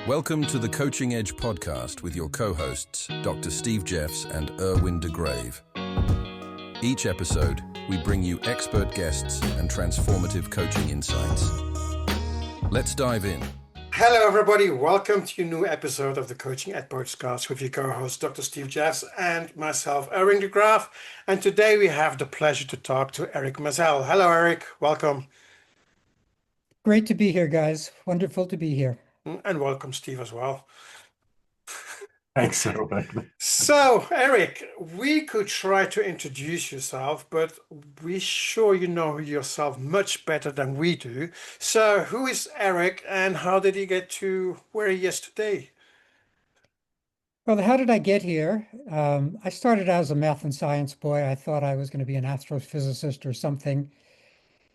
Welcome to the Coaching Edge podcast with your co-hosts, Dr. Steve Jeffs and Erwin de Grave. Each episode, we bring you expert guests and transformative coaching insights. Let's dive in. Hello, everybody. Welcome to a new episode of the Coaching Edge podcast with your co-host, Dr. Steve Jeffs, and myself, Erwin de Grave. And today we have the pleasure to talk to Eric Maisel. Hello, Eric. Welcome. Great to be here, guys. Wonderful to be here. And welcome, Steve, as well. Thanks, Erwin. So, Eric, we could try to introduce yourself, but we're sure you know yourself much better than we do. So, who is Eric and how did he get to where he is today? Well, how did I get here? I started out as a math and science boy. I thought I was going to be an astrophysicist or something.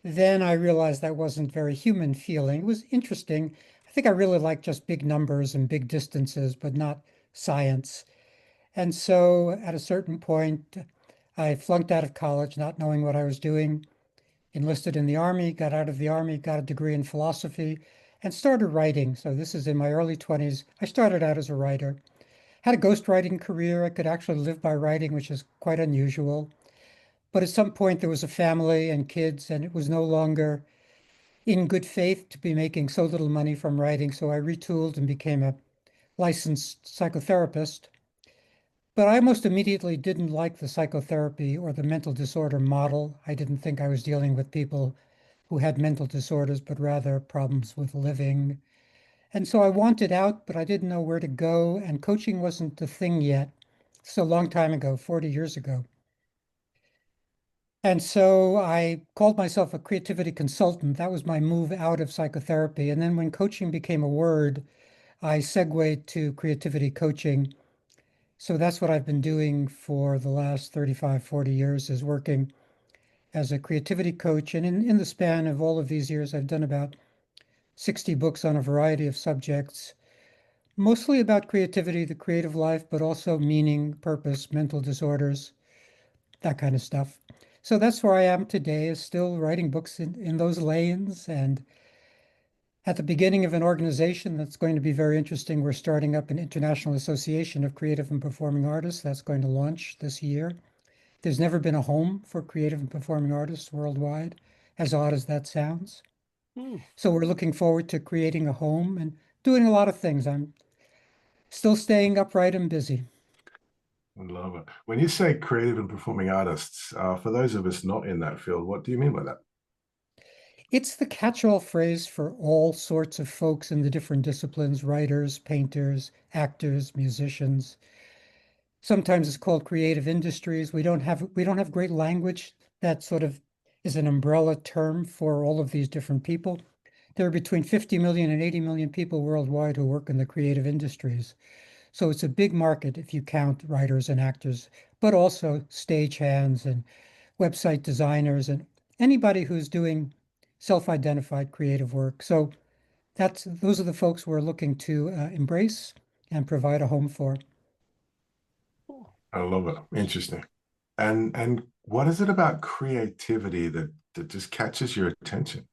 Then I realized that wasn't very human feeling. It was interesting. I think I really liked just big numbers and big distances, but not science. And so at a certain point, I flunked out of college, not knowing what I was doing, enlisted in the Army, got out of the Army, got a degree in philosophy, and started writing. So this is in my early 20s. I started out as a writer. Had a ghostwriting career. I could actually live by writing, which is quite unusual. But at some point, there was a family and kids, and it was no longer in good faith to be making so little money from writing. So I retooled and became a licensed psychotherapist. But I almost immediately didn't like the psychotherapy or the mental disorder model. I didn't think I was dealing with people who had mental disorders, but rather problems with living. And so I wanted out, but I didn't know where to go. And coaching wasn't the thing yet. It's a long time ago, 40 years ago. And so I called myself a creativity consultant. That was my move out of psychotherapy. And then when coaching became a word, I segued to creativity coaching. So that's what I've been doing for the last 35, 40 years, is working as a creativity coach. And in the span of all of these years, I've done about 60 books on a variety of subjects, mostly about creativity, the creative life, but also meaning, purpose, mental disorders, that kind of stuff. So that's where I am today, is still writing books in those lanes. And at the beginning of an organization that's going to be very interesting. We're starting up an International Association of Creative and Performing Artists that's going to launch this year. There's never been a home for creative and performing artists worldwide, as odd as that sounds. So we're looking forward to creating a home and doing a lot of things. I'm still staying upright and busy. I love it. When you say creative and performing artists, for those of us not in that field, what do you mean by that? It's the catch-all phrase for all sorts of folks in the different disciplines: writers, painters, actors, musicians. Sometimes it's called creative industries. We don't have great language that sort of is an umbrella term for all of these different people. There are between 50 million and 80 million people worldwide who work in the creative industries. So it's a big market if you count writers and actors, but also stagehands and website designers and anybody who's doing self-identified creative work. So those are the folks we're looking to embrace and provide a home for. I love it. Interesting. And what is it about creativity that just catches your attention?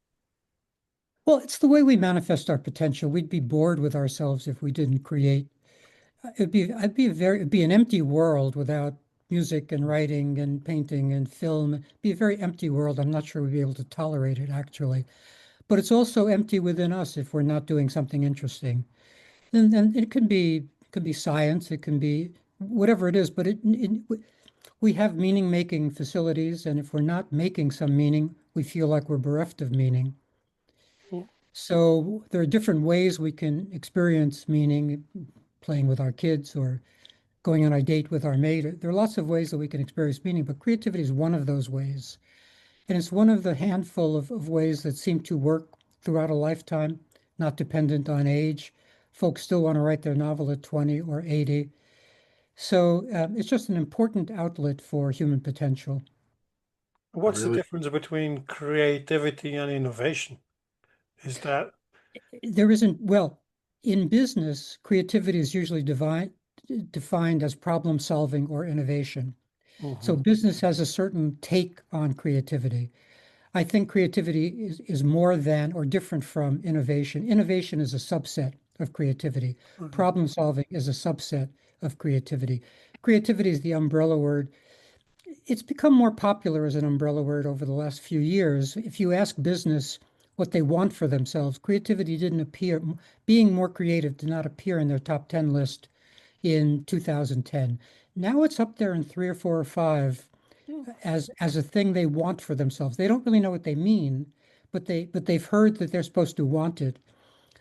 Well, it's the way we manifest our potential. We'd be bored with ourselves if we didn't create. It'd be an empty world without music and writing and painting and film. It'd be a very empty world. I'm not sure we'd be able to tolerate it, actually. But it's also empty within us if we're not doing something interesting. And it could be science, it can be whatever it is, but we have meaning-making facilities, and if we're not making some meaning, we feel like we're bereft of meaning. So there are different ways we can experience meaning, playing with our kids or going on a date with our mate. There are lots of ways that we can experience meaning, but creativity is one of those ways. And it's one of the handful of ways that seem to work throughout a lifetime, not dependent on age. Folks still want to write their novel at 20 or 80. So it's just an important outlet for human potential. What's the difference between creativity and innovation? Is that? There isn't, well, in business, creativity is usually defined as problem solving or innovation. So business has a certain take on creativity. I think creativity is more than or different from innovation. Innovation is a subset of creativity. Mhm. Problem solving is a subset of creativity. Creativity is the umbrella word. It's become more popular as an umbrella word over the last few years. If you ask business what they want for themselves, creativity didn't appear, being more creative did not appear in their top 10 list in 2010. Now it's up there in three or four or five as a thing they want for themselves. They don't really know what they mean, but they've heard that they're supposed to want it.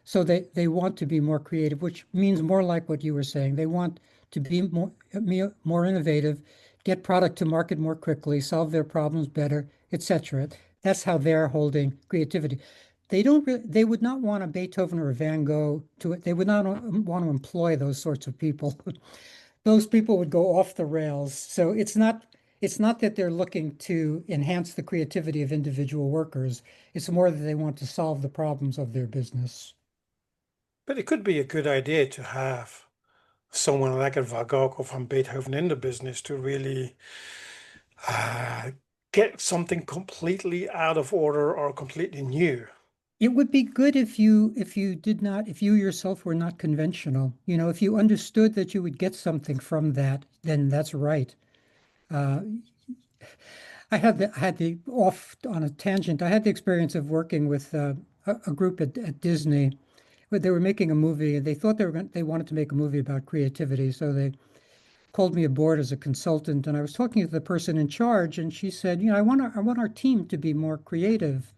So they want to be more creative, which means more like what you were saying. They want to be more innovative, get product to market more quickly, solve their problems better, etc. That's how they're holding creativity. They would not want a Beethoven or a Van Gogh to it. They would not want to employ those sorts of people. Those people would go off the rails. So it's not that they're looking to enhance the creativity of individual workers. It's more that they want to solve the problems of their business. But it could be a good idea to have someone like a Van Gogh or Van Beethoven in the business to really uh, get something completely out of order or completely new. It would be good if you yourself were not conventional. If you understood that you would get something from that, then that's right. Uh, I had the off on a tangent. I had the experience of working with a group at Disney, where they were making a movie, and they thought they wanted to make a movie about creativity. So they called me aboard as a consultant, and I was talking to the person in charge, and she said, I want our team to be more creative,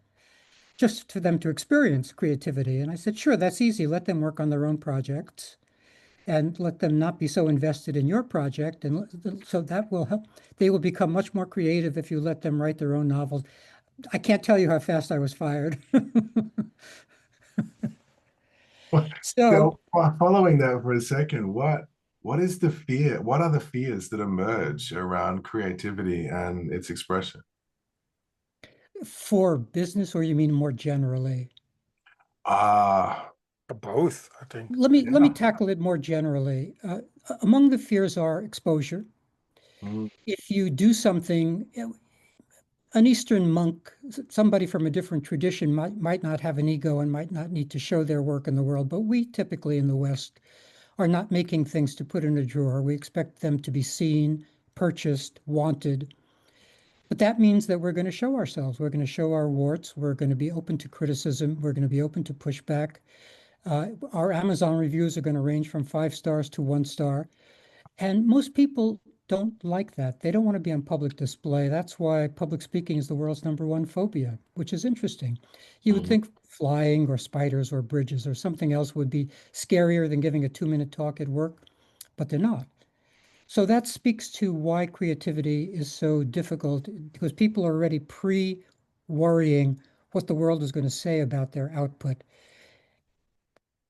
just for them to experience creativity. And I said, sure, that's easy. Let them work on their own projects and let them not be so invested in your project. And so that will help. They will become much more creative if you let them write their own novels. I can't tell you how fast I was fired. So So, following that for a second, what is the fear? What are the fears that emerge around creativity and its expression? for business, or you mean more generally? Ah, Both, I think. Let me yeah. tackle it more generally. Among the fears are exposure. Mm, If you do something, an Eastern monk, somebody from a different tradition might not have an ego and might not need to show their work in the world, but we typically in the West are not making things to put in a drawer. We expect them to be seen, purchased, wanted. But that means that we're going to show ourselves. We're going to show our warts. We're going to be open to criticism. We're going to be open to pushback. Our Amazon reviews are going to range from 5 stars to 1 star. And most people don't like that. They don't want to be on public display. That's why public speaking is the world's #1 phobia, which is interesting. You would mm, think flying or spiders or bridges or something else would be scarier than giving a 2-minute talk at work, but they're not. So that speaks to why creativity is so difficult, because people are already pre-worrying what the world is going to say about their output.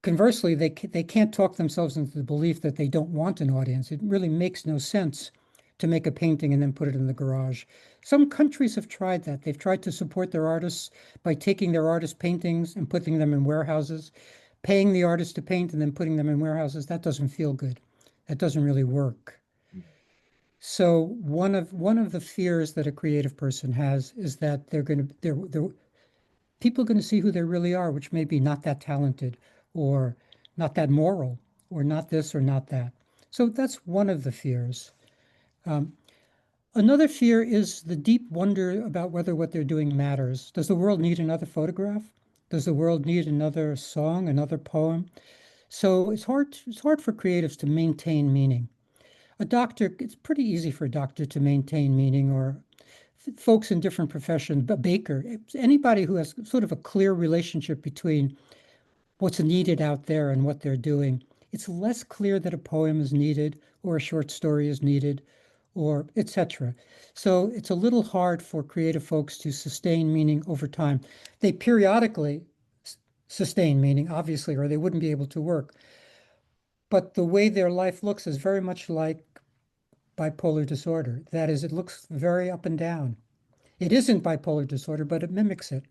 Conversely, they can't talk themselves into the belief that they don't want an audience. It really makes no sense to make a painting and then put it in the garage. Some countries have tried that. They've tried to support their artists by taking their artist paintings and putting them in warehouses, paying the artist to paint and then putting them in warehouses. That doesn't feel good. That doesn't really work. So one of the fears that a creative person has is that they're people are going to see who they really are, which may be not that talented or not that moral or not this or not that. So that's one of the fears. Um, Another fear is the deep wonder about whether what they're doing matters. Does the world need another photograph? Does the world need another song, another poem? So it's hard for creatives to maintain meaning. A doctor, it's pretty easy for a doctor to maintain meaning, or folks in different professions, but baker, anybody who has sort of a clear relationship between what's needed out there and what they're doing. It's less clear that a poem is needed or a short story is needed or etc. So it's a little hard for creative folks to sustain meaning over time. They periodically sustain meaning, obviously, or they wouldn't be able to work. But the way their life looks is very much like bipolar disorder. That is, it looks very up and down. It isn't bipolar disorder, but it mimics it.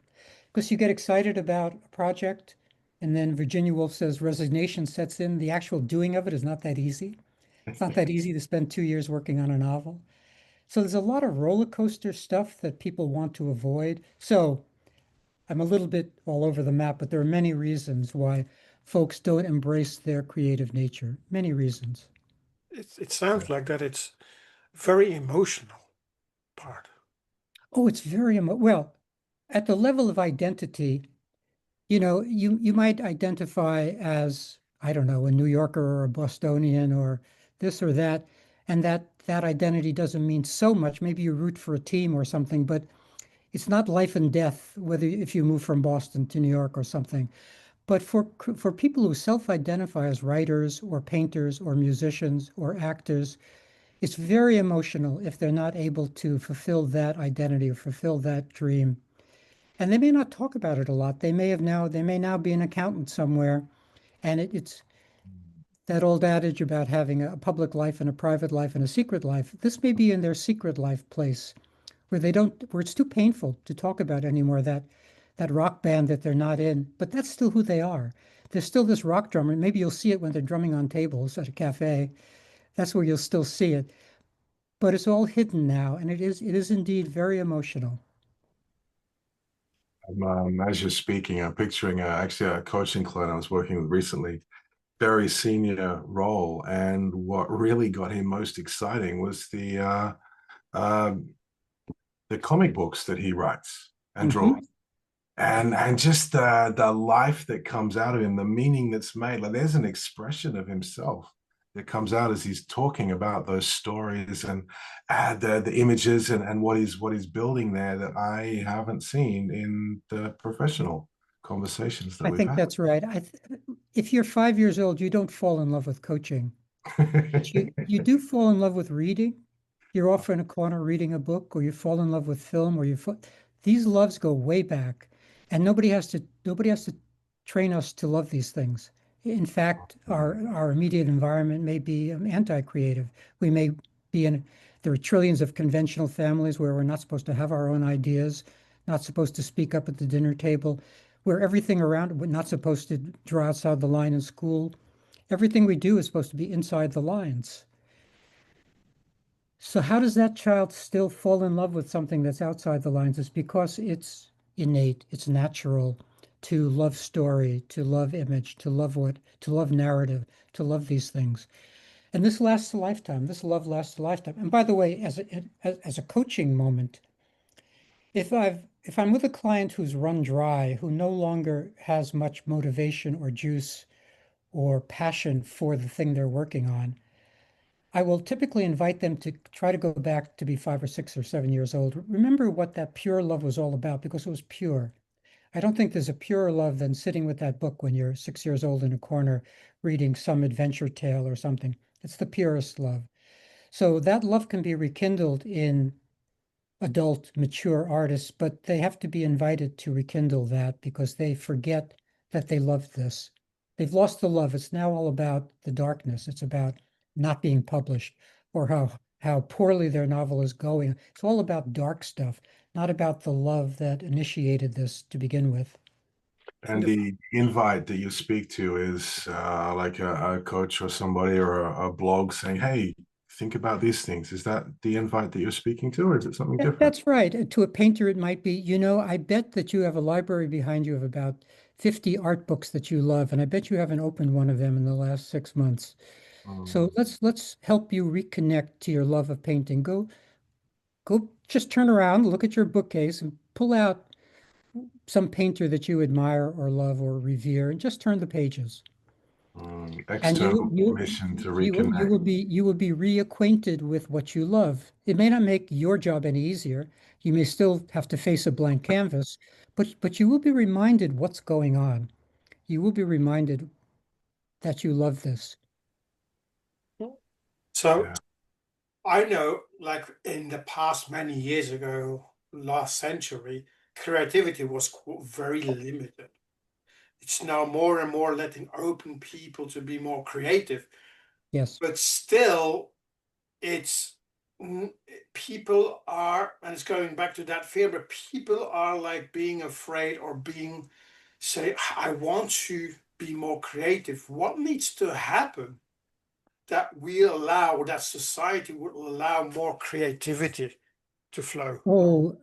Because you get excited about a project, and then Virginia Woolf says resignation sets in. The actual doing of it is not that easy. It's not that easy to spend 2 years working on a novel. So there's a lot of roller coaster stuff that people want to avoid. So I'm a little bit all over the map, but there are many reasons why folks don't embrace their creative nature. Many reasons. It sounds like that it's very emotional part. Oh, it's very well, at the level of identity, you might identify as, I don't know, a New Yorker or a Bostonian or this or that, and that identity doesn't mean so much. Maybe you root for a team or something, but it's not life and death whether if you move from Boston to New York or something. But for people who self-identify as writers or painters or musicians or actors, it's very emotional if they're not able to fulfill that identity or fulfill that dream. And they may not talk about it a lot. They may now be an accountant somewhere, and it's that old adage about having a public life and a private life and a secret life. This may be in their secret life place where it's too painful to talk about anymore, that rock band that they're not in, but that's still who they are. There's still this rock drummer. Maybe you'll see it when they're drumming on tables at a cafe. That's where you'll still see it. But it's all hidden now, and it is indeed very emotional. As you're speaking, I'm picturing actually a coaching client I was working with recently, very senior role, and what really got him most exciting was uh, the comic books that he writes and Hmm. draws. And just the life that comes out of him, the meaning that's made. Like there's an expression of himself that comes out as he's talking about those stories and the images and what he's building there that I haven't seen in the professional conversations that I we've think had. that's right. If you're 5 years old, you don't fall in love with coaching, but you do fall in love with reading. You're off in a corner reading a book, or you fall in love with film, these loves go way back, and nobody has to train us to love these things. In fact, our immediate environment may be anti-creative. We may be in There are trillions of conventional families where we're not supposed to have our own ideas, not supposed to speak up at the dinner table, where everything around we're not supposed to draw outside the line in school. Everything we do is supposed to be inside the lines. So how does that child still fall in love with something that's outside the lines? It's because it's innate, it's natural to love story, to love image, to love narrative, to love these things. And this lasts a lifetime. This love lasts a lifetime. And by the way, as a coaching moment, if I'm with a client who's run dry, who no longer has much motivation or juice or passion for the thing they're working on, I will typically invite them to try to go back to be 5 or 6 or 7 years old. Remember what that pure love was all about because it was pure. I don't think there's a purer love than sitting with that book when you're 6 years old in a corner reading some adventure tale or something. It's the purest love. So that love can be rekindled in adult, mature artists, but they have to be invited to rekindle that because they forget that they loved this. They've lost the love. It's now all about the darkness. It's about not being published or how poorly their novel is going. It's all about dark stuff, not about the love that initiated this to begin with. And the invite that you speak to is like a coach or somebody or a blog saying, "Hey, think about these things." Is that the invite that you're speaking to, or is it something different? That's right. To a painter, it might be, I bet that you have a library behind you of about 50 art books that you love, and I bet you haven't opened one of them in the last 6 months. So Um, let's help you reconnect to your love of painting. Go just turn around, look at your bookcase and pull out some painter that you admire or love or revere and just turn the pages. And External permission to reconnect. you will be reacquainted with what you love. It may not make your job any easier. You may still have to face a blank canvas, but you will be reminded what's going on. You will be reminded that you love this. So Yeah. I know, like in the past, many years ago, last century, creativity was very limited. It's now more and more letting open people to be more creative, Yes. but still, it's mm, people are, and it's going back to that fear, but people are like being afraid or say, I want to be more creative. What needs to happen that we allow, that society would allow more creativity to flow? Oh,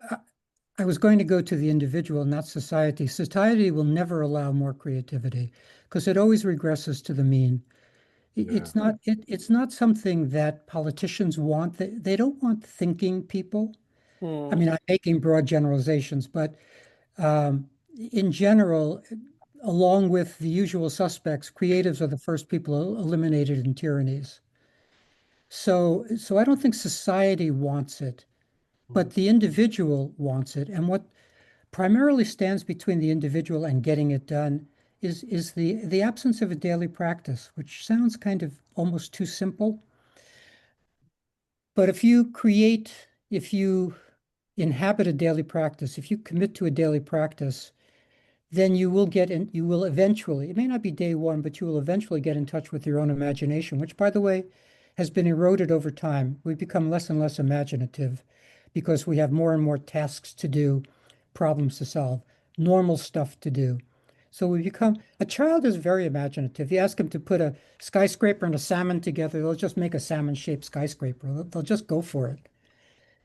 I was going to go to the individual, not society. Society will never allow more creativity because it always regresses to the mean. Yeah. It's not something that politicians want. They don't want thinking people. I Hmm. mean, I'm making broad generalizations, but in general, along with the usual suspects, creatives are the first people eliminated in tyrannies. So I don't think society wants it, but the individual wants it. And what primarily stands between the individual and getting it done is the absence of a daily practice, which sounds kind of almost too simple. But if you inhabit a daily practice, if you commit to a daily practice, then you will eventually, it may not be day one, but you will eventually get in touch with your own imagination, which, by the way, has been eroded over time. We've become less and less imaginative because we have more and more tasks to do, problems to solve, normal stuff to do. So a child is very imaginative. You ask them to put a skyscraper and a salmon together, they'll just make a salmon-shaped skyscraper. They'll just go for it.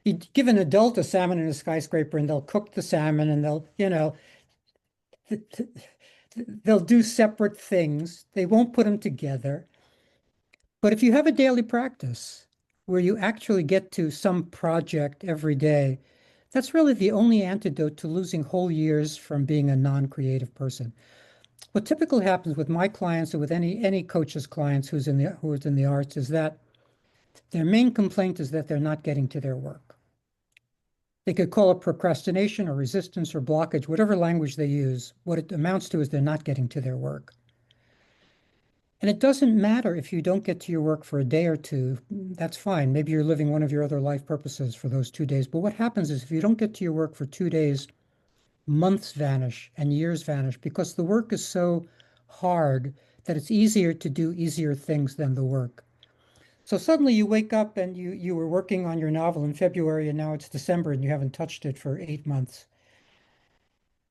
You give an adult a salmon and a skyscraper, and they'll cook the salmon, and they'll do separate things. They won't put them together. But if you have a daily practice where you actually get to some project every day, that's really the only antidote to losing whole years from being a non-creative person. What typically happens with my clients or with any coach's clients who's in the arts is that their main complaint is that they're not getting to their work. They could call it procrastination or resistance or blockage, whatever language they use. What it amounts to is they're not getting to their work. And it doesn't matter if you don't get to your work for a day or two, that's fine. Maybe you're living one of your other life purposes for those 2 days. But what happens is if you don't get to your work for 2 days, months vanish and years vanish because the work is so hard that it's easier to do easier things than the work. So suddenly you wake up and you were working on your novel in February and now it's December and you haven't touched it for 8 months.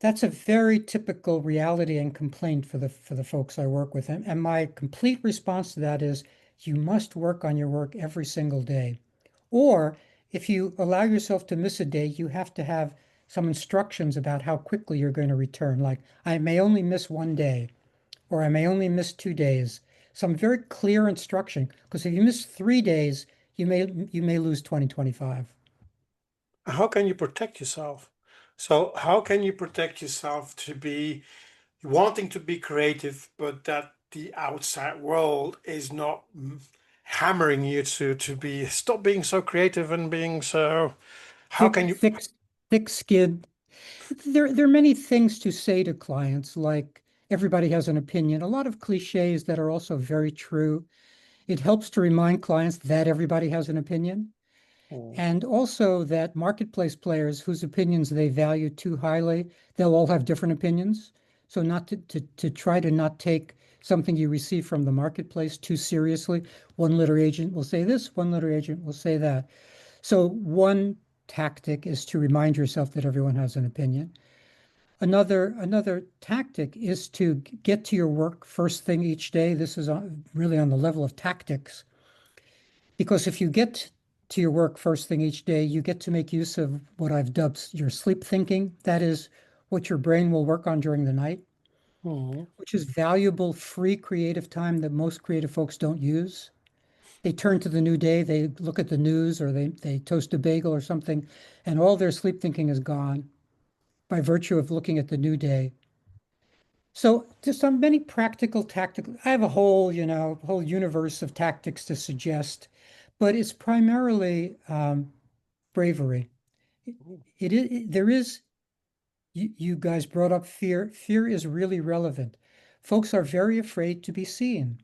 That's a very typical reality and complaint for the folks I work with. And my complete response to that is you must work on your work every single day. Or if you allow yourself to miss a day, you have to have some instructions about how quickly you're going to return. Like, I may only miss one day, or I may only miss 2 days. Some very clear instruction, because if you miss 3 days, you may lose 2025. How can you protect yourself? So how can you protect yourself to be wanting to be creative, but that the outside world is not hammering you to be stop being so creative and being so. How Thick, can you? thick, thick skin. There are many things to say to clients, like everybody has an opinion, a lot of cliches that are also very true. It helps to remind clients that everybody has an opinion, Mm. and also that marketplace players whose opinions they value too highly, they'll all have different opinions. So not to try to not take something you receive from the marketplace too seriously. One literary agent will say this, one literary agent will say that. So one tactic is to remind yourself that everyone has an opinion. Another tactic is to get to your work first thing each day. This is really on the level of tactics, because if you get to your work first thing each day, you get to make use of what I've dubbed your sleep thinking. That is what your brain will work on during the night, Mm. which is valuable, free creative time that most creative folks don't use. They turn to the new day, they look at the news, or they toast a bagel or something, and all their sleep thinking is gone by virtue of looking at the new day. So just on many practical tactical, I have a whole universe of tactics to suggest, but it's primarily bravery. There is, you guys brought up fear. Fear is really relevant. Folks are very afraid to be seen.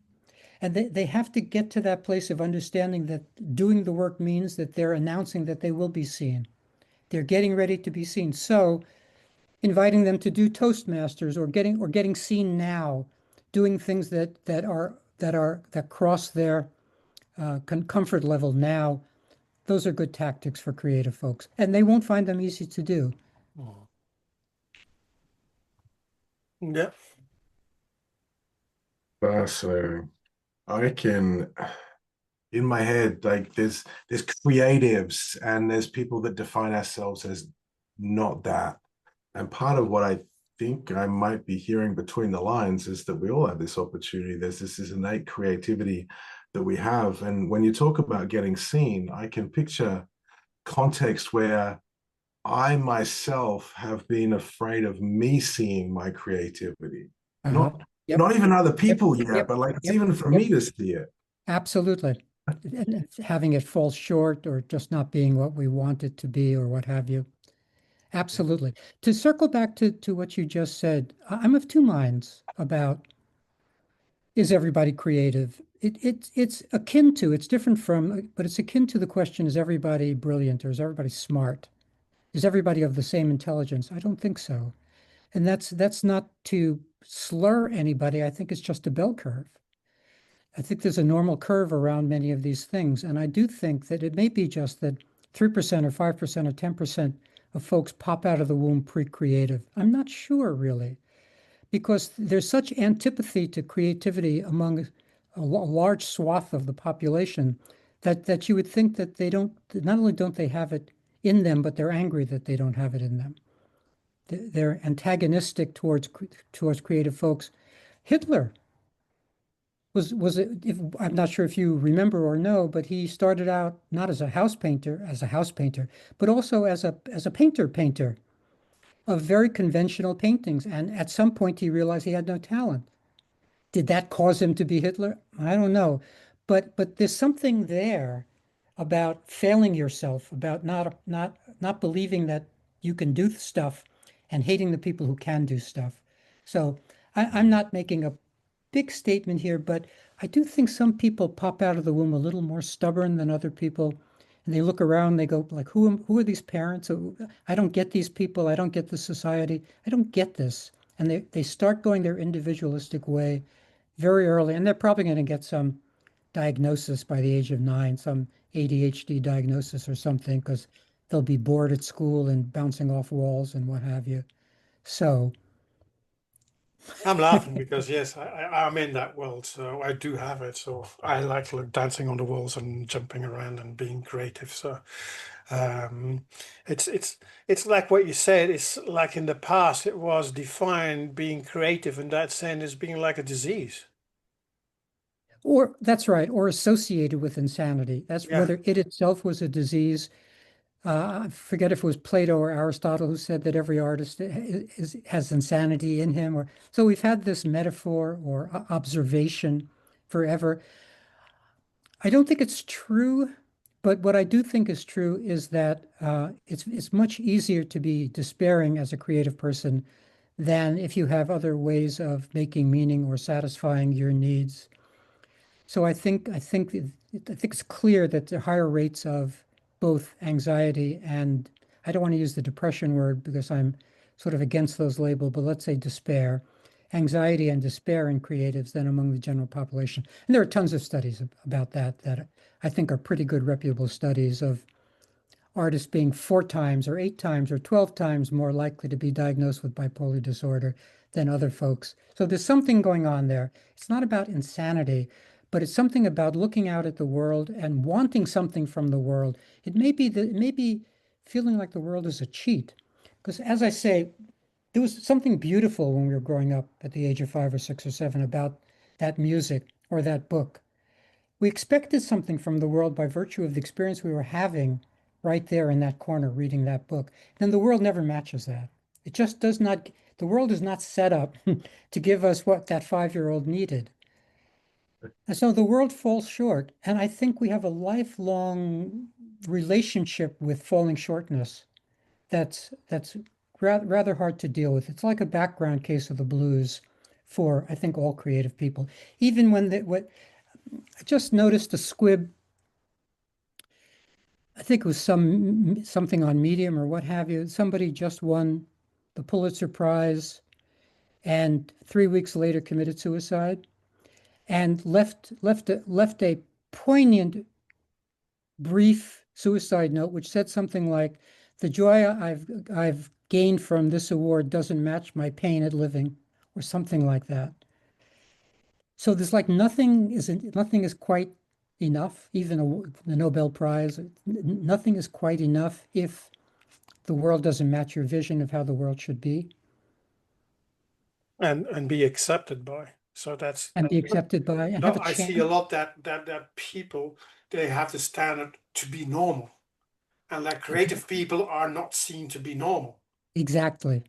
And they have to get to that place of understanding that doing the work means that they're announcing that they will be seen. They're getting ready to be seen. So inviting them to do Toastmasters or getting seen now, doing things that cross their comfort level now, those are good tactics for creative folks. And they won't find them easy to do. Mm. Yeah. Fascinating. I can, in my head, like there's creatives and there's people that define ourselves as not that. And part of what I think I might be hearing between the lines is that we all have this opportunity. There's this innate creativity that we have. And when you talk about getting seen, I can picture context where I myself have been afraid of me seeing my creativity. Uh-huh. Not Yep. not even other Yep. people yet, Yep. but like it's Yep. even for Yep. me to see it. Absolutely. And having it fall short or just not being what we want it to be or what have you. Absolutely. To circle back to what you just said, I'm of two minds about is everybody creative? It's akin to, it's different from, but it's akin to the question, is everybody brilliant or is everybody smart? Is everybody of the same intelligence? I don't think so. And that's not to slur anybody. I think it's just a bell curve. I think there's a normal curve around many of these things. And I do think that it may be just that 3% or 5% or 10% of folks pop out of the womb pre-creative. I'm not sure really, because there's such antipathy to creativity among a large swath of the population that you would think that they don't, not only don't they have it in them, but they're angry that they don't have it in them. They're antagonistic towards creative folks. Hitler was it, if, I'm not sure if you remember or know, but he started out not as a house painter, but also as a painter of very conventional paintings. And at some point he realized he had no talent. Did that cause him to be Hitler? I don't know. But there's something there about failing yourself, about not believing that you can do stuff and hating the people who can do stuff. So I'm not making a big statement here, but I do think some people pop out of the womb a little more stubborn than other people. And they look around, they go like, who are these parents? I don't get these people. I don't get this society. I don't get this. And they start going their individualistic way very early. And they're probably going to get some diagnosis by the age of 9, some ADHD diagnosis or something, because they'll be bored at school and bouncing off walls and what have you. So, I'm laughing because yes, I'm in that world, so I do have it. So I like dancing on the walls and jumping around and being creative. So um, it's like what you said. It's like in the past, it was defined being creative in that sense as being like a disease. or that's right, or associated with insanity. That's Yeah. whether it itself was a disease. I forget if it was Plato or Aristotle who said that every artist has insanity in him. Or so we've had this metaphor or observation forever. I don't think it's true, but what I do think is true is that it's much easier to be despairing as a creative person than if you have other ways of making meaning or satisfying your needs. So I think it's clear that there are higher rates of both anxiety and I don't want to use the depression word because I'm sort of against those labels, but let's say despair, anxiety and despair in creatives than among the general population. And there are tons of studies about that I think are pretty good reputable studies of artists being 4 times or 8 times or 12 times more likely to be diagnosed with bipolar disorder than other folks. So there's something going on there. It's not about insanity, but it's something about looking out at the world and wanting something from the world. It may be feeling like the world is a cheat. Because as I say, there was something beautiful when we were growing up at the age of 5 or 6 or 7 about that music or that book. We expected something from the world by virtue of the experience we were having right there in that corner reading that book. And the world never matches that. It just does not, the world is not set up to give us what that 5-year-old needed. And so the world falls short. And I think we have a lifelong relationship with falling shortness that's rather hard to deal with. It's like a background case of the blues for, I think, all creative people. Even when what I just noticed a squib. I think it was something on Medium or what have you. Somebody just won the Pulitzer Prize and 3 weeks later committed suicide and left a poignant, brief suicide note, which said something like, "The joy I've gained from this award doesn't match my pain at living," or something like that. So there's like nothing is quite enough, even the Nobel Prize, nothing is quite enough if the world doesn't match your vision of how the world should be, and be accepted by. So and that's be good. accepted by, and No, have a I chance. see a lot that people, they have the standard to be normal, and like creative people are not seen to be normal. Exactly.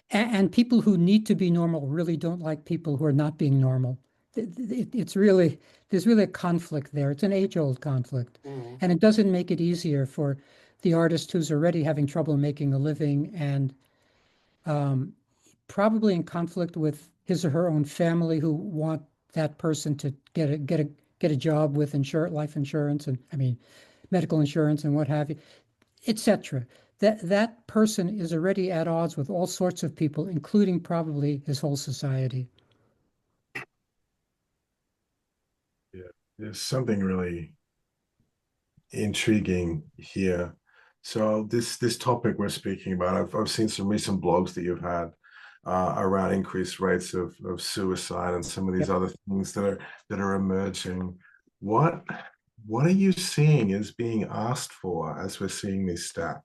And people who need to be normal really don't like people who are not being normal. It's really, there's really a conflict there. It's an age-old conflict. Mm. And it doesn't make it easier for the artist who's already having trouble making a living and um, probably in conflict with his or her own family who want that person to get a job with life insurance, and I mean medical insurance and what have you, etc. That person is already at odds with all sorts of people, including probably his whole society. Yeah, there's something really intriguing here. So this topic we're speaking about, I've seen some recent blogs that you've had around increased rates of suicide and some of these Yep. other things that are emerging. What what are you seeing is being asked for as we're seeing these stats?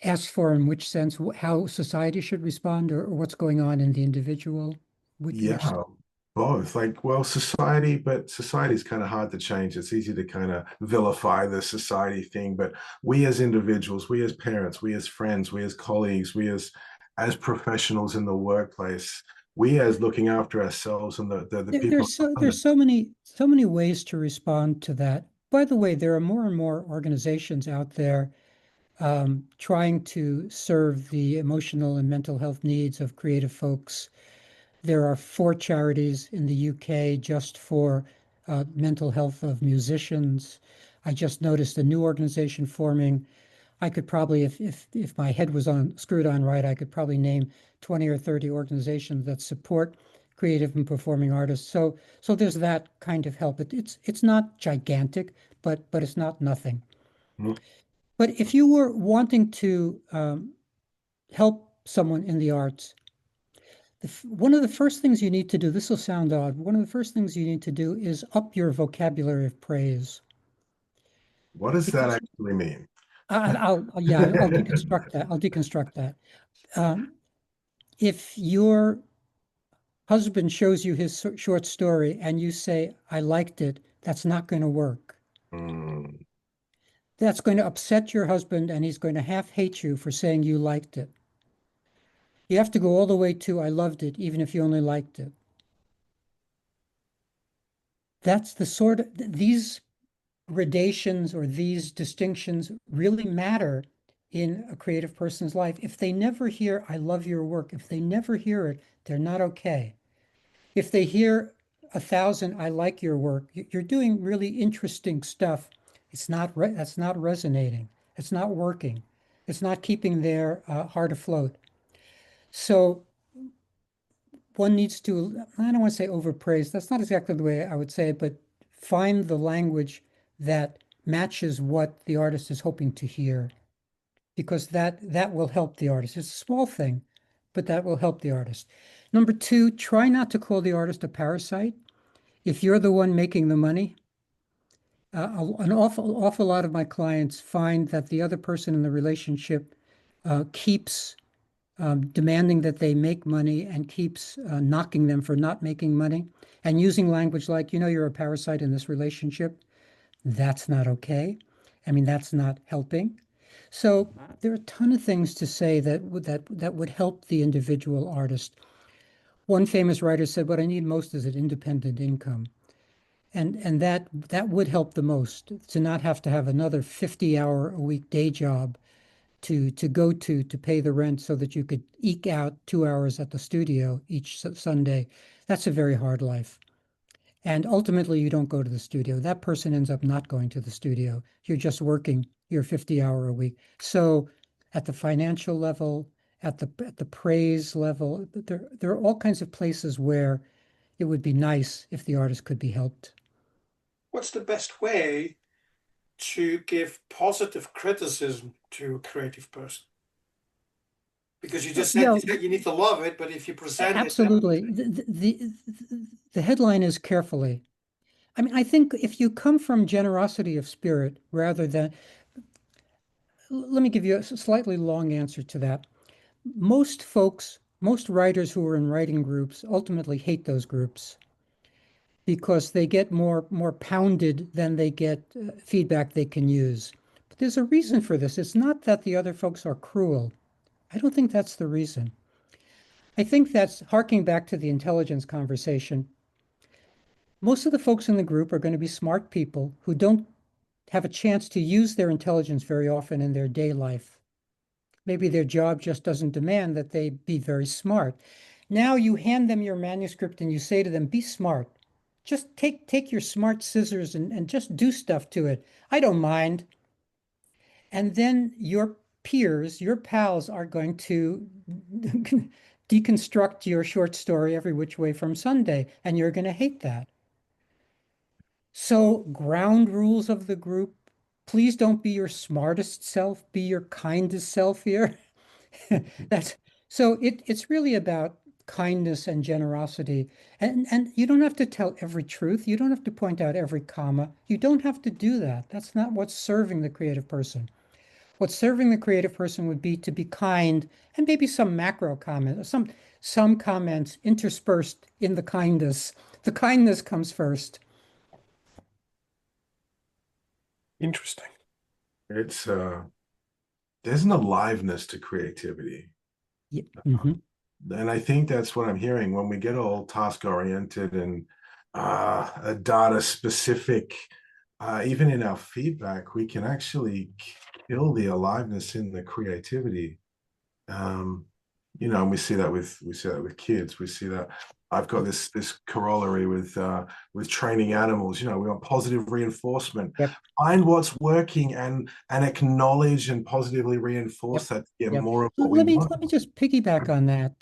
Asked for in which sense, how society should respond, or what's going on in the individual? Which Yeah, both. Like, well, society, but society is kind of hard to change. It's easy to kind of vilify the society thing, but we as individuals, we as parents, we as friends, we as colleagues, we as professionals in the workplace, we as looking after ourselves and the people around us. there's so many ways to respond to that. By the way, there are more and more organizations out there trying to serve the emotional and mental health needs of creative folks. There are 4 charities in the UK just for mental health of musicians. I just noticed a new organization forming. I could probably, if my head was on screwed on right, I could probably name 20 or 30 organizations that support creative and performing artists. So there's that kind of help. It's not gigantic, but it's not nothing. Mm. But if you were wanting to help someone in the arts, one of the first things you need to do, this will sound odd, one of the first things you need to do is up your vocabulary of praise. What does that Because actually mean? I'll deconstruct that. I'll deconstruct that. Um, if your husband shows you his short story and you say, I liked it, that's not going to work. Mm. That's going to upset your husband and he's going to half hate you for saying you liked it. You have to go all the way to I loved it, even if you only liked it. That's the sort of, these gradations or these distinctions really matter in a creative person's life. If they never hear, I love your work, if they never hear it, they're not okay. If they hear 1,000, I like your work, you're doing really interesting stuff. That's not resonating. It's not working. It's not keeping their heart afloat. So one needs to, I don't want to say overpraise, that's not exactly the way I would say it, but find the language that matches what the artist is hoping to hear, because that will help the artist. It's a small thing, but that will help the artist. Number two, try not to call the artist a parasite. If you're the one making the money, an awful lot of my clients find that the other person in the relationship keeps demanding that they make money and keeps knocking them for not making money and using language like, you're a parasite in this relationship. That's not okay. I mean, that's not helping. So there are a ton of things to say that would help the individual artist. One famous writer said, "What I need most is an independent income." And that would help the most, to not have to have another 50-hour a week day job to go to pay the rent so that you could eke out 2 hours at the studio each Sunday. That's a very hard life. And ultimately, you don't go to the studio. That person ends up not going to the studio. You're just working your 50-hour a week. So at the financial level, at the praise level, there are all kinds of places where it would be nice if the artist could be helped. What's the best way to give positive criticism to a creative person? Because you just said Yeah, you need to love it, but if you present it, absolutely. The headline is carefully. I mean, I think if you come from generosity of spirit rather than let me give you a slightly long answer to that. Most folks, most writers who are in writing groups ultimately hate those groups because they get more pounded than they get feedback they can use. But there's a reason for this. It's not that the other folks are cruel. I don't think that's the reason. I think that's harking back to the intelligence conversation. Most of the folks in the group are going to be smart people who don't have a chance to use their intelligence very often in their day life. Maybe their job just doesn't demand that they be very smart. Now you hand them your manuscript and you say to them, be smart. Just take your smart scissors and just do stuff to it. I don't mind. And then your peers, your pals are going to deconstruct your short story every which way from Sunday, and you're going to hate that. So, ground rules of the group, please don't be your smartest self, be your kindest self here. That's so it's really about kindness and generosity. And you don't have to tell every truth. You don't have to point out every comma. You don't have to do that. That's not what's serving the creative person. What's serving the creative person would be to be kind and maybe some macro comment, some comments interspersed in the kindness. The kindness comes first. Interesting. It's there's an aliveness to creativity. Yeah. Mm-hmm. And I think that's what I'm hearing when we get all task oriented and data specific. Even in our feedback, we can actually kill the aliveness in the creativity. You know, and we see that with kids. We see that. I've got this corollary with training animals. You know, we want positive reinforcement. Yep. Find what's working and acknowledge and positively reinforce that to get Yep. more of what we want. Let me just piggyback on that.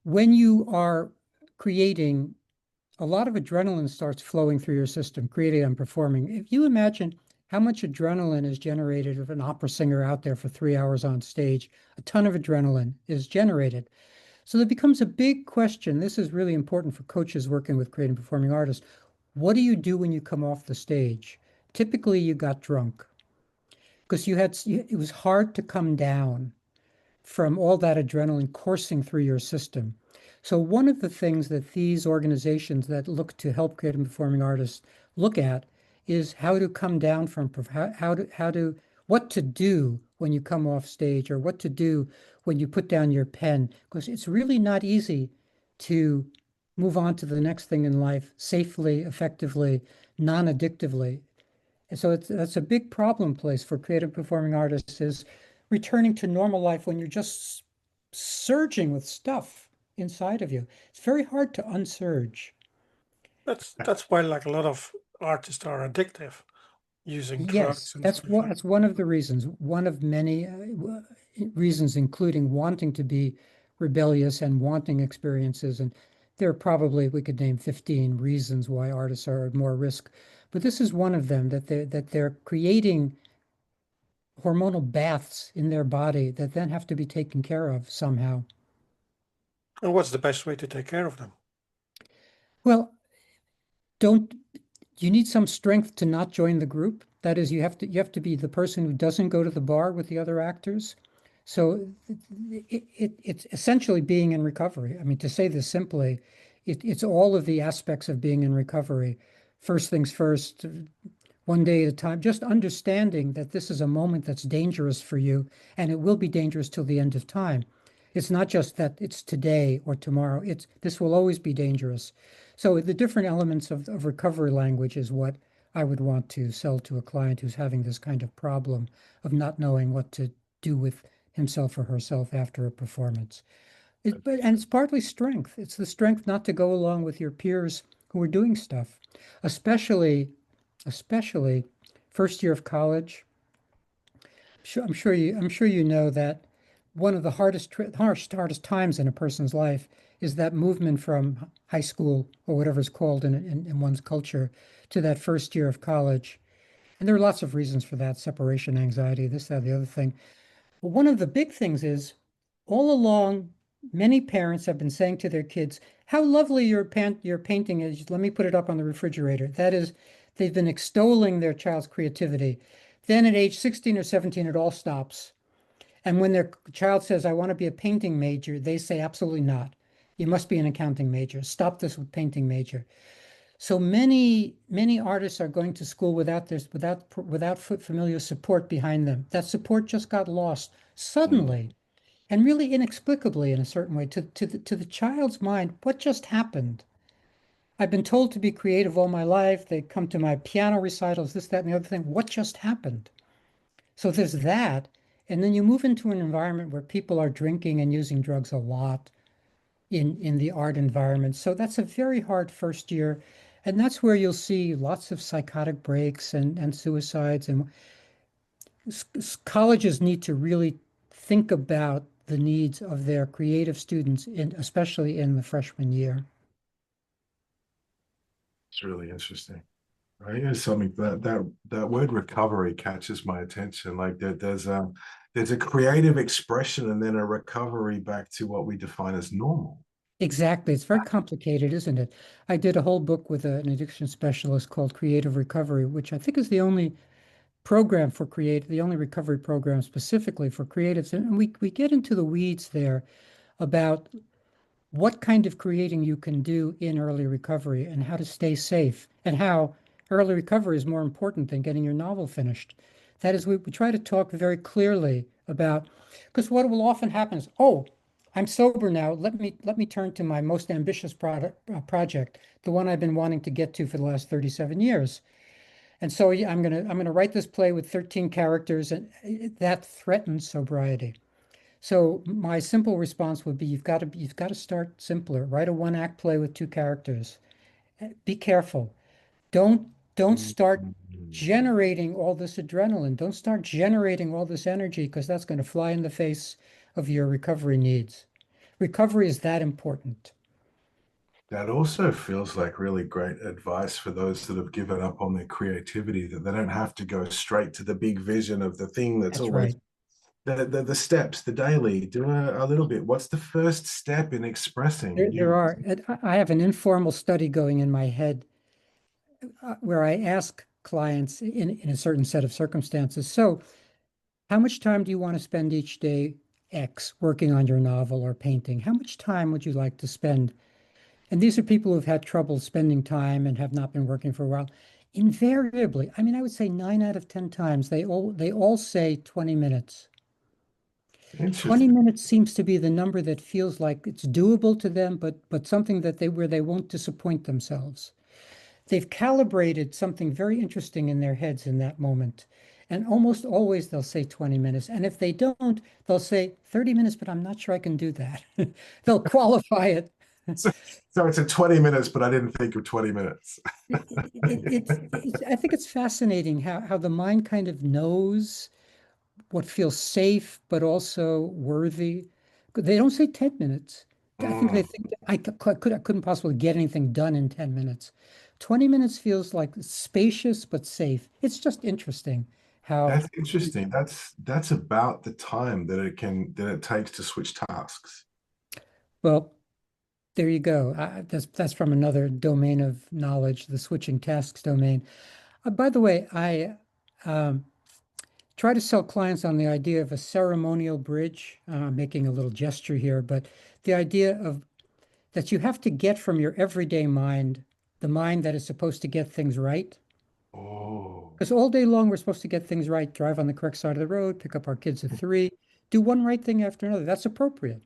When you are creating, a lot of adrenaline starts flowing through your system, creating and performing. If you imagine how much adrenaline is generated of an opera singer out there for 3 hours on stage, a ton of adrenaline is generated. So there becomes a big question. This is really important for coaches working with creative and performing artists. What do you do when you come off the stage? Typically, you got drunk because it was hard to come down from all that adrenaline coursing through your system. So one of the things that these organizations that look to help creative and performing artists look at is how to come down from what to do when you come off stage or what to do when you put down your pen, because it's really not easy to move on to the next thing in life safely, effectively, non-addictively. And so that's a big problem place for creative performing artists is returning to normal life when you're just surging with stuff inside of you. It's very hard to unsurge. That's why like a lot of artists are addictive, using Yes, drugs and stuff like that's one of the reasons, one of many reasons, including wanting to be rebellious and wanting experiences. And there are probably, we could name 15 reasons why artists are at more risk. But this is one of them, that they're creating hormonal baths in their body that then have to be taken care of somehow. And what's the best way to take care of them? Well, don't you need some strength to not join the group? That is, you have to be the person who doesn't go to the bar with the other actors. So it's essentially being in recovery. I mean, to say this simply, it's all of the aspects of being in recovery. First things first, one day at a time, just understanding that this is a moment that's dangerous for you, and it will be dangerous till the end of time. It's not just that it's today or tomorrow. This will always be dangerous. So the different elements of recovery language is what I would want to sell to a client who's having this kind of problem of not knowing what to do with himself or herself after a performance. And it's partly strength. It's the strength not to go along with your peers who are doing stuff, especially first year of college. I'm sure you know that one of the hardest times in a person's life is that movement from high school or whatever it's called in one's culture to that first year of college. And there are lots of reasons for that, separation anxiety, this, that, the other thing. But one of the big things is all along, many parents have been saying to their kids, how lovely your painting is. Let me put it up on the refrigerator. That is, they've been extolling their child's creativity. Then at age 16 or 17, it all stops. And when their child says, I want to be a painting major, they say, absolutely not. You must be an accounting major. Stop this with painting major. So many artists are going to school without familiar support behind them. That support just got lost Mm. suddenly and really inexplicably in a certain way to the child's mind. What just happened? I've been told to be creative all my life. They come to my piano recitals, this, that, and the other thing. What just happened? So there's that. And then you move into an environment where people are drinking and using drugs a lot in the art environment. So that's a very hard first year. And that's where you'll see lots of psychotic breaks and suicides. And colleges need to really think about the needs of their creative students, especially in the freshman year. It's really interesting. Right? It's something that word recovery catches my attention. Like there's a creative expression and then a recovery back to what we define as normal. Exactly. It's very complicated, isn't it? I did a whole book with an addiction specialist called Creative Recovery, which I think is the only program for create, the only recovery program specifically for creatives. And we get into the weeds there about what kind of creating you can do in early recovery and how to stay safe and how early recovery is more important than getting your novel finished. That is, we try to talk very clearly about, because what will often happen is, oh, I'm sober now. Let me turn to my most ambitious project, the one I've been wanting to get to for the last 37 years. And so yeah, I'm gonna write this play with 13 characters, and that threatens sobriety. So my simple response would be you've got to start simpler. Write a one act play with two characters. Be careful. Don't don't start Mm. generating all this adrenaline. Don't start generating all this energy because that's going to fly in the face of your recovery needs. Recovery is that important. That also feels like really great advice for those that have given up on their creativity, that they don't have to go straight to the big vision of the thing that's That's always right. the steps, the daily, do a little bit. What's the first step in expressing? There You are. I have an informal study going in my head where I ask clients in a certain set of circumstances. So, how much time do you want to spend each day X working on your novel or painting? How much time would you like to spend? And these are people who've had trouble spending time and have not been working for a while. Invariably, I mean, I would say 9 out of 10 times they all say 20 minutes. 20 interesting. minutes seems to be the number that feels like it's doable to them, but something that they where they won't disappoint themselves. They've calibrated something very interesting in their heads in that moment. And almost always they'll say 20 minutes. And if they don't, they'll say 30 minutes, but I'm not sure I can do that. They'll qualify it. So, so it's a 20 minutes, but I didn't think of 20 minutes. I think it's fascinating how the mind kind of knows what feels safe, but also worthy. They don't say 10 minutes. I think they Mm, think that I couldn't possibly get anything done in 10 minutes. 20 minutes feels like spacious but safe. It's just interesting how, that's interesting. That's about the time that it takes to switch tasks. well, there you go. That's from another domain of knowledge, the switching tasks domain. By the way, I um, try to sell clients on the idea of a ceremonial bridge. I'm making a little gesture here, but the idea of that you have to get from your everyday mind, the mind that is supposed to get things right. Oh, Because all day long we're supposed to get things right, drive on the correct side of the road, pick up our kids at 3, do one right thing after another. That's appropriate.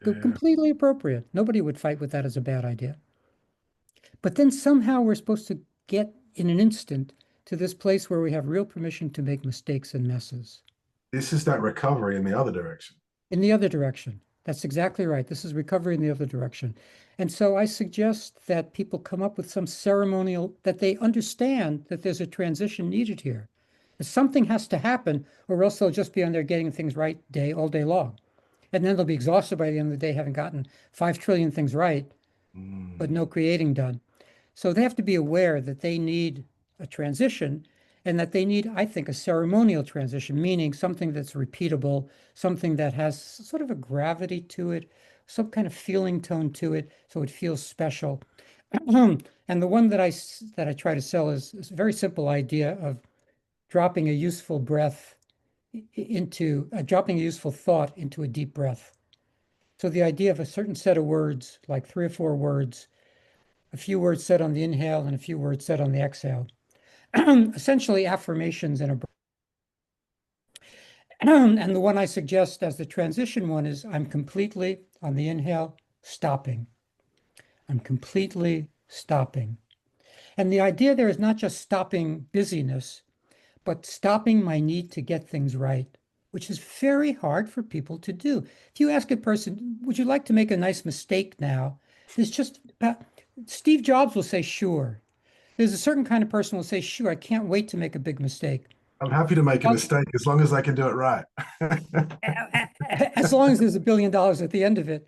yeah. Completely appropriate. Nobody would fight with that as a bad idea. But then somehow we're supposed to get in an instant to this place where we have real permission to make mistakes and messes. This is that recovery in the other direction. In the other direction. That's exactly right. This is recovery in the other direction. And so I suggest that people come up with some ceremonial, that they understand that there's a transition needed here. That something has to happen, or else they'll just be on there getting things right all day long. And then they'll be exhausted by the end of the day, having gotten 5 trillion things right, but Mm. no creating done. So they have to be aware that they need a transition and that they need, I think, a ceremonial transition, meaning something that's repeatable, something that has sort of a gravity to it, some kind of feeling tone to it, so it feels special. And the one that I try to sell is a very simple idea of dropping a useful breath into dropping a useful thought into a deep breath. So the idea of a certain set of words, like 3 or 4 words, a few words said on the inhale and a few words said on the exhale, essentially affirmations in a breath. And the one I suggest as the transition one is I'm completely on the inhale, stopping. I'm completely stopping. And the idea there is not just stopping busyness, but stopping my need to get things right, which is very hard for people to do. If you ask a person, would you like to make a nice mistake now? There's just Steve Jobs will say, sure. There's a certain kind of person who will say, sure, I can't wait to make a big mistake. I'm happy to make a mistake as long as I can do it right. As long as there's $1 billion at the end of it,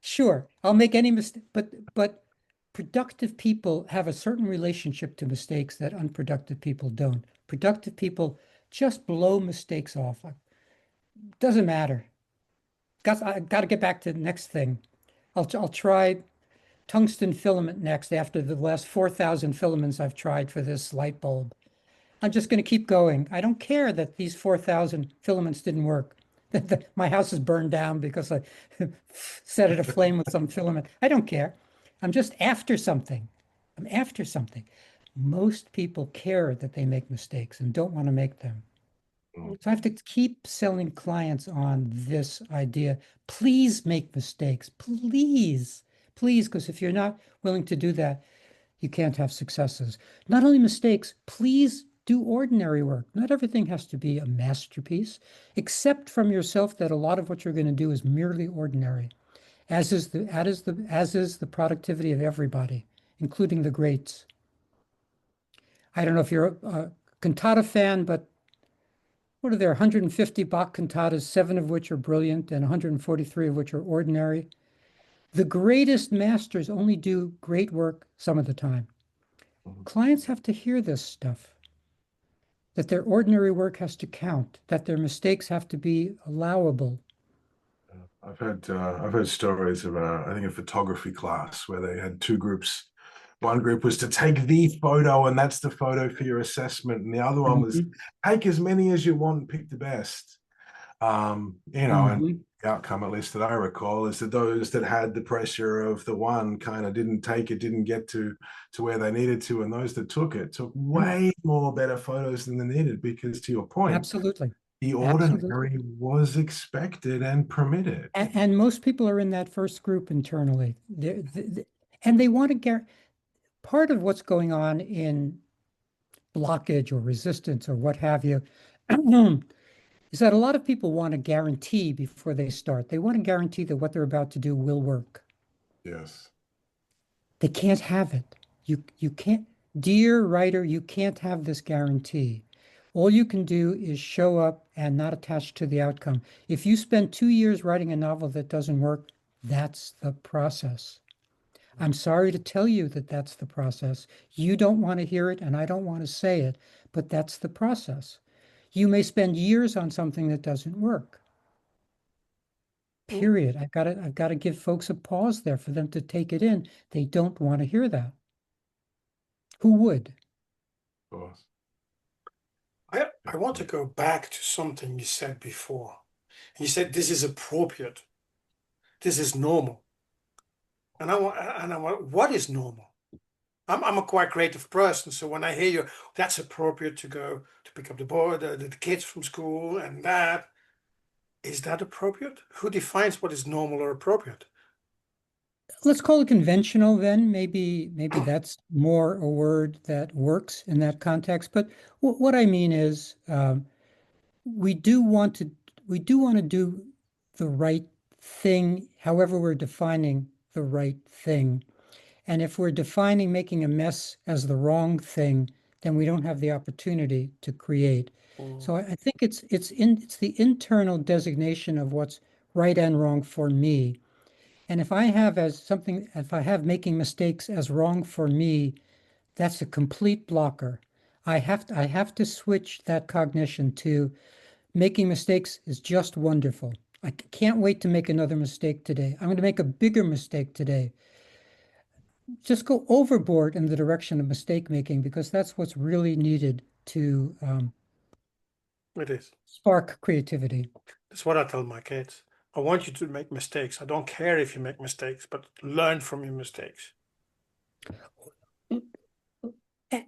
sure, I'll make any mistake. But productive people have a certain relationship to mistakes that unproductive people don't. Productive people just blow mistakes off. Doesn't matter. I got to get back to the next thing. I'll try tungsten filament next after the last 4,000 filaments I've tried for this light bulb. I'm just going to keep going. I don't care that these 4,000 filaments didn't work. My house is burned down because I set it aflame with some filament. I don't care. I'm just after something. I'm after something. Most people care that they make mistakes and don't want to make them. So I have to keep selling clients on this idea. Please make mistakes. Please, please, because if you're not willing to do that, you can't have successes. Not only mistakes, please do ordinary work. Not everything has to be a masterpiece. Accept from yourself that a lot of what you're going to do is merely ordinary, as is the productivity of everybody, including the greats. I don't know if you're a cantata fan, but what are there, 150 Bach cantatas, 7 of which are brilliant and 143 of which are ordinary. The greatest masters only do great work some of the time. Clients have to hear this stuff, that their ordinary work has to count, that their mistakes have to be allowable. I've heard stories of I think a photography class where they had 2 groups. One group was to take the photo, and that's the photo for your assessment, and the other one was take as many as you want and pick the best. And the outcome, at least that I recall, is that those that had the pressure of the one kind of didn't take it, didn't get to where they needed to, and those that took it took way more better photos than they needed, because to your point, Absolutely. the ordinary was expected and permitted. And most people are in that first group internally. And they want to get part of what's going on in blockage or resistance or what have you is that a lot of people want a guarantee before they start. They want a guarantee that what they're about to do will work. Yes. They can't have it. You can't, dear writer, you can't have this guarantee. All you can do is show up and not attach to the outcome. If you spend 2 years writing a novel that doesn't work, that's the process. I'm sorry to tell you that that's the process. You don't want to hear it, and I don't want to say it, but that's the process. You may spend years on something that doesn't work. Period. I've got to give folks a pause there for them to take it in. They don't want to hear that. Who would? Of course. I want to go back to something you said before. You said this is appropriate. This is normal. And I want, what is normal? I'm a quite creative person, so when I hear you, that's appropriate to go to pick up the kids from school and that, is that appropriate? Who defines what is normal or appropriate? Let's call it conventional then. Maybe that's more a word that works in that context. But what I mean is, we do want to do the right thing, however we're defining the right thing. And if we're defining making a mess as the wrong thing, then we don't have the opportunity to create. So I think it's the internal designation of what's right and wrong for me. And if I have making mistakes as wrong for me, that's a complete blocker. I have to switch that cognition to making mistakes is just wonderful. I can't wait to make another mistake today. I'm going to make a bigger mistake today. Just go overboard in the direction of mistake making, because that's what's really needed to It is. spark creativity. That's what I tell my kids. I want you to make mistakes. I don't care if you make mistakes, but learn from your mistakes.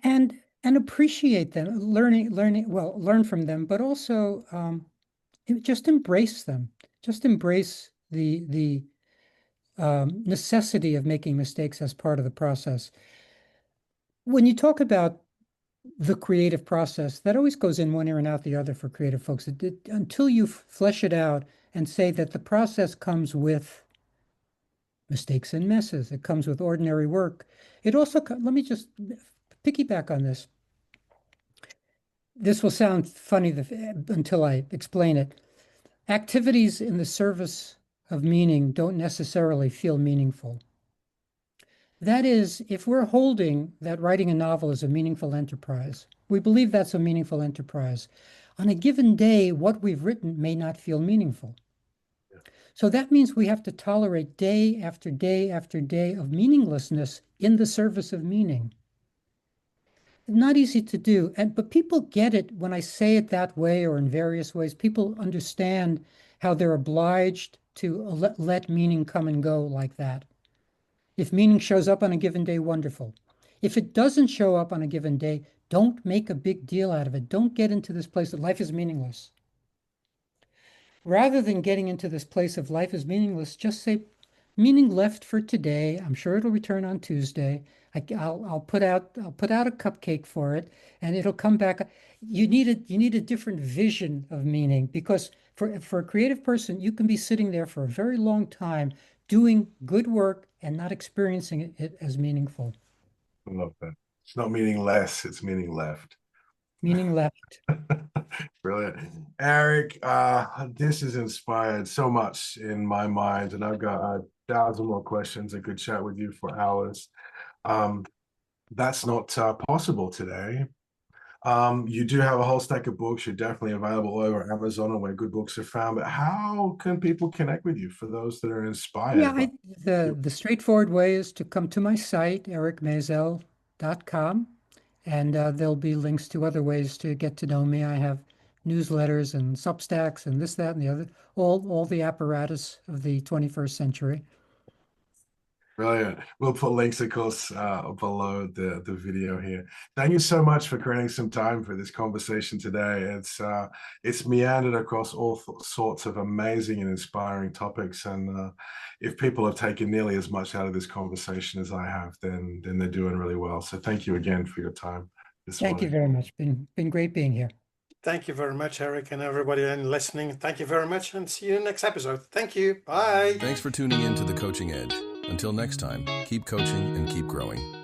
And appreciate them, learn from them, but also just embrace them. Just embrace the necessity of making mistakes as part of the process. When you talk about the creative process, that always goes in one ear and out the other for creative folks. Until you flesh it out and say that the process comes with mistakes and messes, it comes with ordinary work. It also, let me just piggyback on this. This will sound funny until I explain it. Activities in the service of meaning don't necessarily feel meaningful. That is, if we're holding that writing a novel is a meaningful enterprise, we believe that's a meaningful enterprise. On a given day, what we've written may not feel meaningful. So that means we have to tolerate day after day after day of meaninglessness in the service of meaning. Not easy to do, but people get it when I say it that way or in various ways. People understand how they're obliged to let meaning come and go like that. If meaning shows up on a given day, wonderful. If it doesn't show up on a given day, don't make a big deal out of it. Don't get into this place that life is meaningless. Rather than getting into this place of life is meaningless, just say, meaning left for today. I'm sure it'll return on Tuesday. I'll put out a cupcake for it, and it'll come back. You need a different vision of meaning, because for a creative person, you can be sitting there for a very long time doing good work and not experiencing it as meaningful. I love that. It's not meaning less, it's meaning left. Meaning left. Brilliant. Eric, this has inspired so much in my mind, and I've got 1,000 more questions. I could chat with you for hours. That's not possible today. You do have a whole stack of books. You're definitely available over Amazon or where good books are found. But how can people connect with you for those that are inspired? Yeah, the straightforward way is to come to my site, ericmaisel.com, and there'll be links to other ways to get to know me. I have newsletters and Substacks and this, that, and the other, all the apparatus of the 21st century. Brilliant. We'll put links, of course, below the video here. Thank you so much for creating some time for this conversation today. It's meandered across all sorts of amazing and inspiring topics. And if people have taken nearly as much out of this conversation as I have, then they're doing really well. So thank you again for your time this morning. Thank you very much. Been great being here. Thank you very much, Eric, and everybody listening. Thank you very much, and see you in the next episode. Thank you. Bye. Thanks for tuning in to The Coaching Edge. Until next time, keep coaching and keep growing.